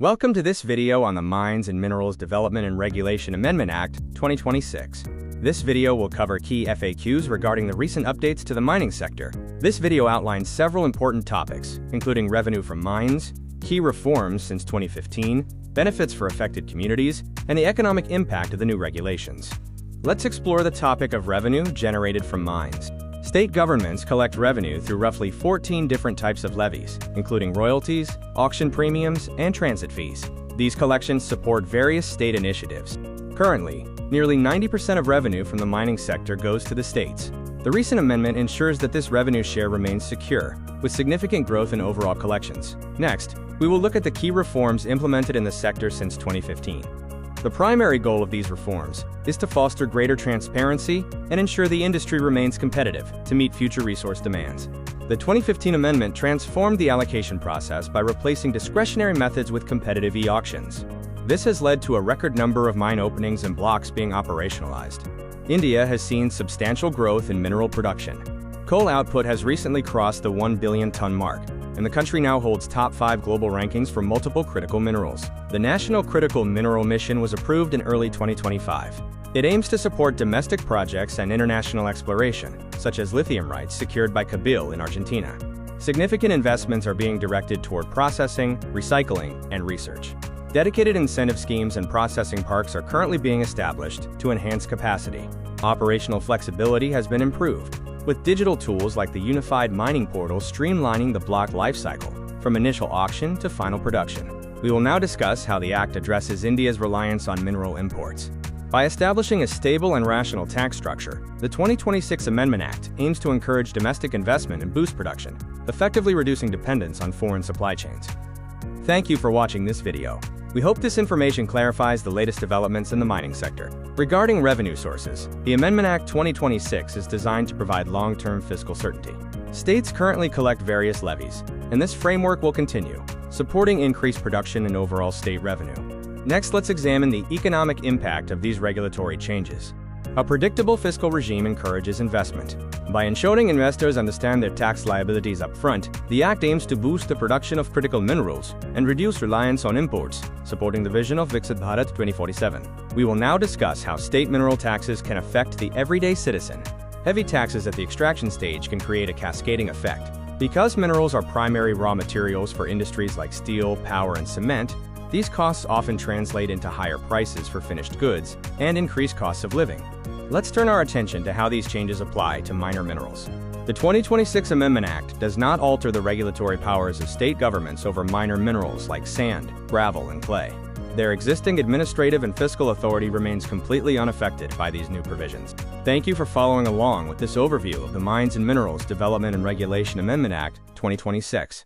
Welcome to this video on the Mines and Minerals Development and Regulation Amendment Act, 2026. This video will cover key FAQs regarding the recent updates to the mining sector. This video outlines several important topics, including revenue from mines, key reforms since 2015, benefits for affected communities, and the economic impact of the new regulations. Let's explore the topic of revenue generated from mines. State governments collect revenue through roughly 14 different types of levies, including royalties, auction premiums, and transit fees. These collections support various state initiatives. Currently, nearly 90% of revenue from the mining sector goes to the states. The recent amendment ensures that this revenue share remains secure, with significant growth in overall collections. Next, we will look at the key reforms implemented in the sector since 2015. The primary goal of these reforms is to foster greater transparency and ensure the industry remains competitive to meet future resource demands. The 2015 amendment transformed the allocation process by replacing discretionary methods with competitive e-auctions. This has led to a record number of mine openings and blocks being operationalized. India has seen substantial growth in mineral production. Coal output has recently crossed the 1 billion ton mark, and the country now holds top 5 global rankings for multiple critical minerals. The National Critical Mineral Mission was approved in early 2025. It aims to support domestic projects and international exploration, such as lithium rights secured by PIB in Argentina. Significant investments are being directed toward processing, recycling, and research. Dedicated incentive schemes and processing parks are currently being established to enhance capacity. Operational flexibility has been improved, with digital tools like the Unified Mining Portal streamlining the block lifecycle, from initial auction to final production. We will now discuss how the Act addresses India's reliance on mineral imports. By establishing a stable and rational tax structure, the 2026 Amendment Act aims to encourage domestic investment and boost production, effectively reducing dependence on foreign supply chains. Thank you for watching this video. We hope this information clarifies the latest developments in the mining sector. Regarding revenue sources, the Amendment Act 2026 is designed to provide long-term fiscal certainty. States currently collect various levies, and this framework will continue, supporting increased production and overall state revenue. Next, let's examine the economic impact of these regulatory changes. A predictable fiscal regime encourages investment. By ensuring investors understand their tax liabilities up front, the Act aims to boost the production of critical minerals and reduce reliance on imports, supporting the vision of Viksit Bharat 2047. We will now discuss how state mineral taxes can affect the everyday citizen. Heavy taxes at the extraction stage can create a cascading effect. Because minerals are primary raw materials for industries like steel, power, and cement, these costs often translate into higher prices for finished goods and increased costs of living. Let's turn our attention to how these changes apply to minor minerals. The 2026 Amendment Act does not alter the regulatory powers of state governments over minor minerals like sand, gravel, and clay. Their existing administrative and fiscal authority remains completely unaffected by these new provisions. Thank you for following along with this overview of the Mines and Minerals Development and Regulation Amendment Act, 2026.